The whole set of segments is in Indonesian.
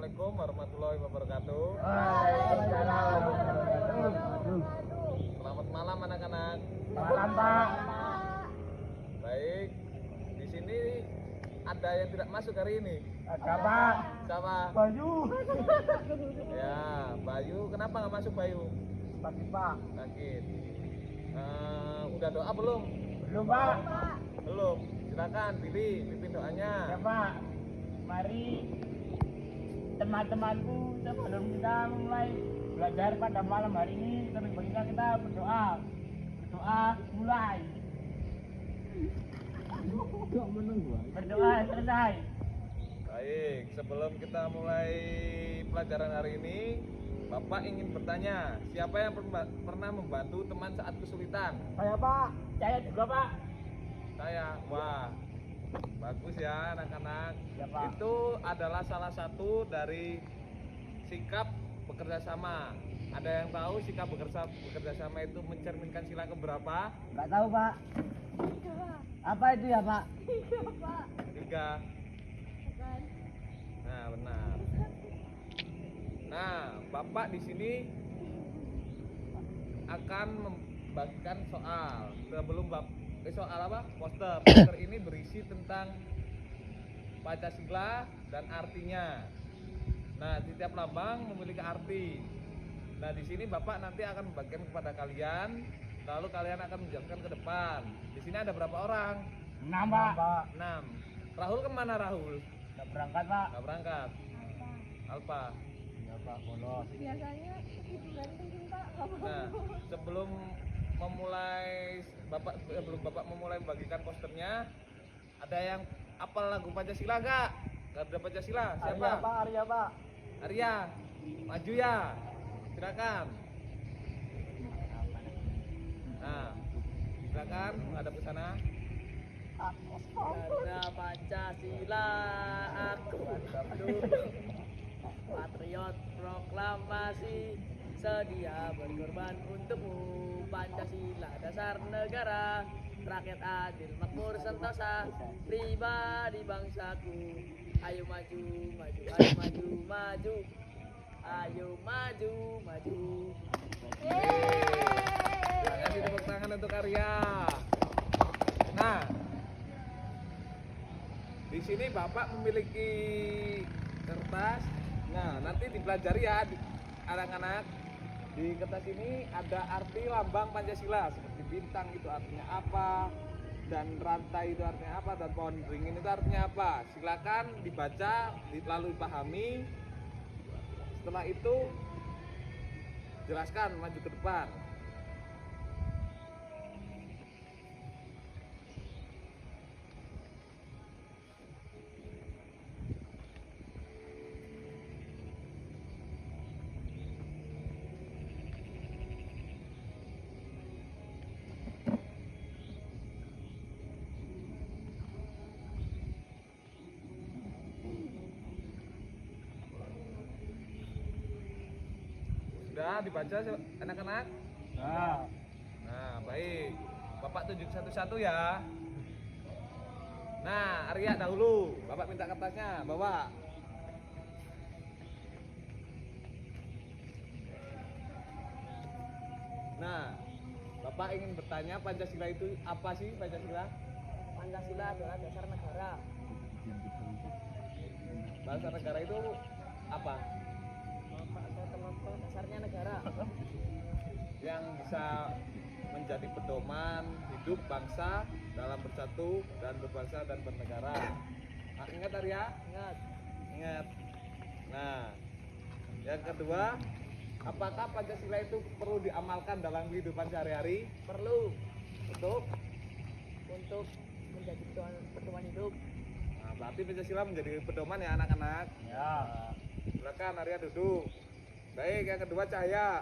Assalamualaikum warahmatullahi wabarakatuh. Waalaikumsalam warahmatullahi wabarakatuh. Selamat malam anak-anak. Malam Pak. Baik, di sini ada yang tidak masuk hari ini. Ada Pak. Siapa? Bayu. Ya, Bayu. Kenapa nggak masuk Bayu? Sakit Pak. Sakit. Udah doa belum? Belum Pak. Belum. Silakan pilih, pimpin doanya. Ya Pak. Mari teman-temanku sebelum kita mulai belajar pada malam hari ini, terlebih baiknya kita berdoa. Berdoa mulai. Berdoa selesai. Baik, sebelum kita mulai pelajaran hari ini, Bapak ingin bertanya, siapa yang pernah membantu teman saat kesulitan? Saya Pak. Saya juga Pak. Saya. Wah, bagus ya anak-anak. Ya, Pak. Itu adalah salah satu dari sikap bekerja sama. Ada yang tahu sikap bekerja sama itu mencerminkan sila keberapa? Nggak tahu Pak. Apa itu ya Pak? 3. Nah, benar. Nah, Bapak di sini akan membagikan soal. Sebelum soal apa? Poster. Poster ini berisi tentang Pancasila dan artinya. Nah, setiap lambang memiliki arti. Nah, di sini Bapak nanti akan membagikan kepada kalian, lalu kalian akan menjelaskan ke depan. Di sini ada berapa orang? 6 Pak. 6. Rahul kemana Rahul? Nggak berangkat Pak. Nggak berangkat. Alfa. Ya Pak, bolos. Biasanya hiburan penting Pak. Nah, sebelum Bapak memulai membagikan posternya, ada yang apal lagu Pancasila nggak? Nggak ada Pancasila. Siapa? Arya Pak, Arya Pak. Arya, maju ya. Silakan. Nah, silakan menghadap ke sana. Karena Pancasila aku hidup, patriot proklamasi, sedia berkorban untukmu. Pancasila dasar negara, rakyat adil makmur sentosa, pribadi bangsaku. Ayo maju, maju, ayo maju, maju, ayo maju, maju. Terima kasih tepuk tangan untuk Arya. Nah, di sini Bapak memiliki kertas. Nah, nanti dipelajari ya anak-anak. Di kertas ini ada arti lambang Pancasila, seperti bintang itu artinya apa, dan rantai itu artinya apa, dan pohon beringin itu artinya apa. Silakan dibaca, lalu dipahami. Setelah itu jelaskan, maju ke depan. Sudah dibaca anak-anak? Nah, Nah, baik. Bapak tunjuk satu-satu ya. Nah, Arya dahulu. Bapak minta kertasnya, bawa. Nah, Bapak ingin bertanya Pancasila itu apa sih Pancasila? Pancasila adalah dasar negara. Bahasa negara itu apa? Dasarnya negara. Yang bisa menjadi pedoman hidup bangsa dalam bersatu dan berbangsa dan bernegara. Nah, ingat Arya? Ingat, Ingat. Nah, yang kedua, apakah Pancasila itu perlu diamalkan dalam kehidupan sehari-hari? perlu Untuk menjadi pedoman hidup. Nah, berarti Pancasila menjadi pedoman ya anak-anak. ya. Silakan Arya duduk. Baik, yang kedua Cahaya.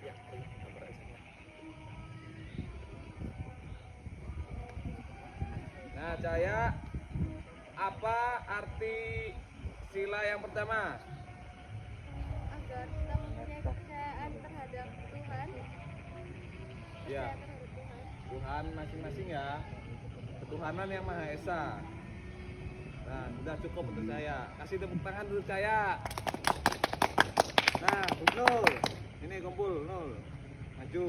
Ya, nah, Cahaya, apa arti sila yang pertama? Agar kita mempunyai kepercayaan terhadap Tuhan. Ya, Terhadap Tuhan. Tuhan masing-masing ya. Ketuhanan yang Maha Esa. Nah, sudah cukup untuk saya. Kasih tepuk tangan untuk saya. Nah, Nul. Ini kumpul, Nul. Maju.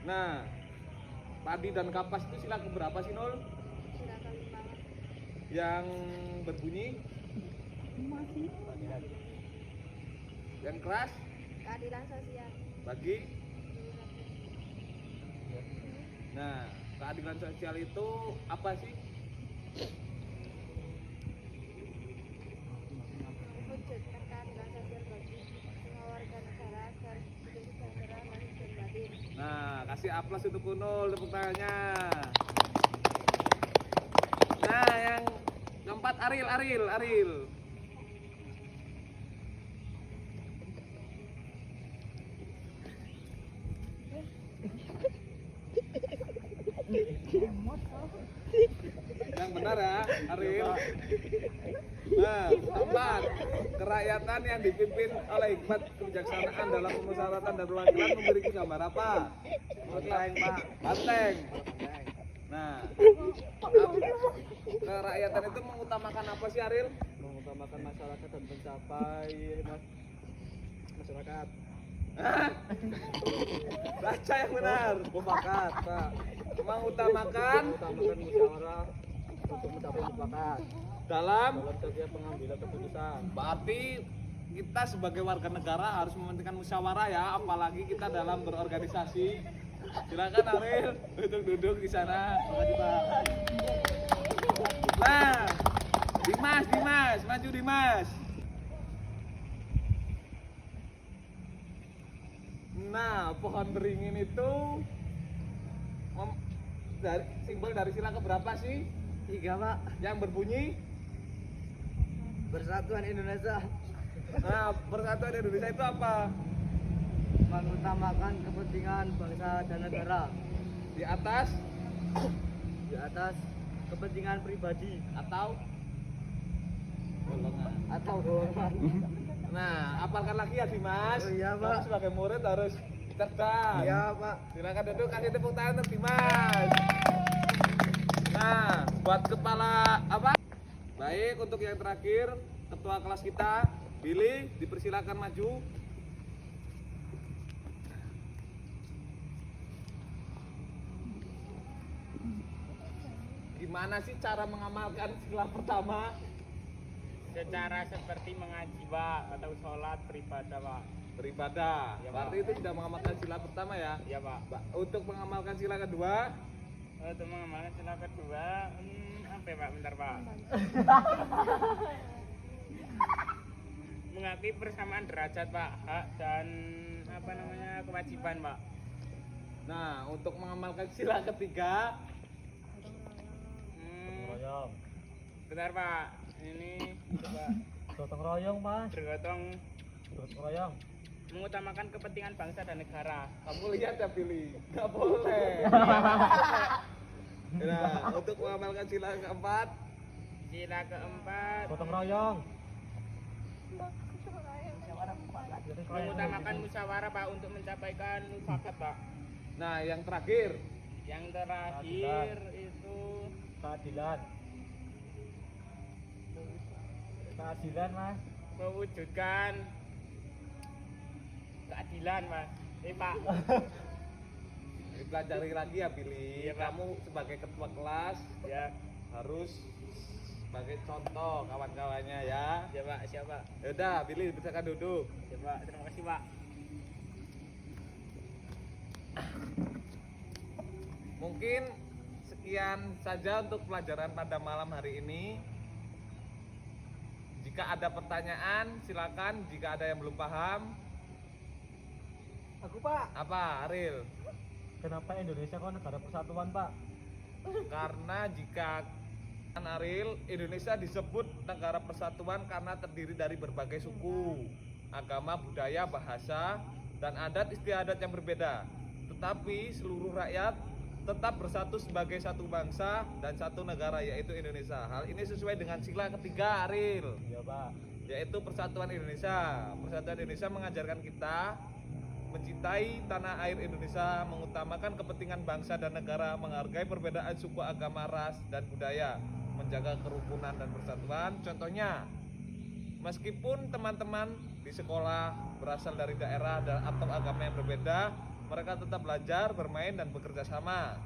Nah, padi dan kapas itu sila keberapa sih, Nul? Sila kelima. Yang berbunyi? Yang keras? Keadilan sosial. Bagi? Nah, keadilan sosial itu apa sih? Mewujudkan keadilan sosial bagi semua warga negara agar hidup sejahtera lahir dan batin. Nah, kasih aplaus untuk Nul, tepuk tangannya. Nah, yang keempat Aril. Yang benar ya, Aril. Nah, keempat, kerakyatan yang dipimpin oleh hikmat kebijaksanaan dalam pemusyawaratan dan perwakilan memiliki gambar apa? Banteng, Pak. Banteng. Nah, kerakyatan itu mengutamakan apa sih, Aril? Mengutamakan masyarakat dan mencapai masyarakat. Hah? Baca yang benar. Mufakat, Pak. Mengutamakan Musyawarah untuk mencapai mufakat dalam dalam setiap pengambilan keputusan. berarti kita sebagai warga negara harus mementingkan musyawarah ya, apalagi kita dalam berorganisasi. Silakan Aril, duduk di sana. Makasih Pak. Nah, Dimas, maju Dimas. Nah, pohon beringin itu simbol dari sila keberapa sih? 3, Pak. Yang berbunyi? Persatuan Indonesia Nah, persatuan Indonesia itu apa? mengutamakan kepentingan bangsa dan negara Di atas di atas kepentingan pribadi atau golongan. atau golongan. Nah, apalkan lagi ya Dimas. Oh, iya, Pak. Kamu sebagai murid harus cerdas. Iya, Pak. Silakan duduk, kasih tepuk tangan untuk Dimas. Nah, buat kepala apa? Baik, untuk yang terakhir, ketua kelas kita, Billy, dipersilakan maju. Gimana sih cara mengamalkan sila pertama? Secara seperti mengaji, Pak, atau sholat beribadah, Pak. Beribadah. Ya, Pak. Berarti itu sudah mengamalkan sila pertama ya? Iya, Pak. Untuk mengamalkan sila kedua, Untuk mengamalkan sila kedua, apa ya, Pak? Bentar, Pak. Mengakui persamaan derajat, Pak, hak dan apa namanya kewajiban, Pak. nah untuk mengamalkan sila ketiga, Bentar, Pak. Ini coba Gotong royong, Mas. bergotong Gotong royong. mengutamakan kepentingan bangsa dan negara. kamu lihat ya Billy, nggak boleh. Nah, untuk mengamalkan sila keempat, Sila keempat, Gotong royong. mengutamakan musyawarah, Pak, untuk mencapaikan mufakat, Pak. nah yang terakhir, Yang terakhir itu Keadilan. Keadilan, Mas. mewujudkan keadilan, Mas. Pak. dipelajari lagi ya Billy. Iya, Pak. Kamu sebagai ketua kelas Ya, harus sebagai contoh kawan-kawannya ya. ya, Pak. Siapa? Yaudah, Billy silakan duduk. Ya, Pak. Terima kasih, Pak. Mungkin sekian saja untuk pelajaran pada malam hari ini. Jika ada pertanyaan, silakan. Jika ada yang belum paham, Aku, Pak. apa Aril? Kenapa Indonesia kok negara persatuan, Pak? Karena jika Aril, Indonesia disebut negara persatuan karena terdiri dari berbagai suku, agama, budaya, bahasa, dan adat istiadat yang berbeda. Tetapi seluruh rakyat tetap bersatu sebagai satu bangsa dan satu negara, yaitu Indonesia. Hal ini sesuai dengan sila ketiga Aril, Iya, Pak. yaitu Persatuan Indonesia. Persatuan Indonesia mengajarkan kita mencintai tanah air Indonesia, mengutamakan kepentingan bangsa dan negara, menghargai perbedaan suku, agama, ras, dan budaya, menjaga kerukunan dan persatuan. Contohnya, meskipun teman-teman di sekolah berasal dari daerah atau agama yang berbeda, mereka tetap belajar, bermain, dan bekerja sama.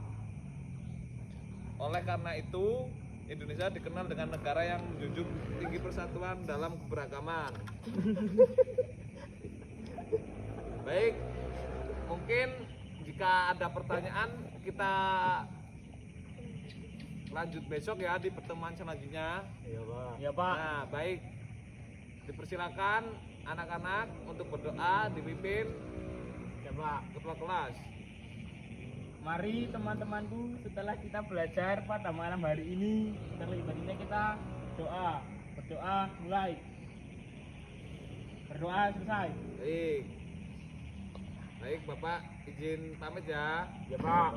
Oleh karena itu, Indonesia dikenal dengan negara yang menjunjung tinggi persatuan dalam keberagaman. Baik, mungkin jika ada pertanyaan kita lanjut besok ya di pertemuan selanjutnya. Iya Pak. Ya Pak. Nah, baik. Dipersilakan anak-anak untuk berdoa dipimpin Ya Pak. ketua kelas. Mari teman-temanku, setelah kita belajar pada malam hari ini, terlebih baiknya kita berdoa mulai, berdoa selesai. Baik. Baik, Bapak izin pamit ya. Ya Pak.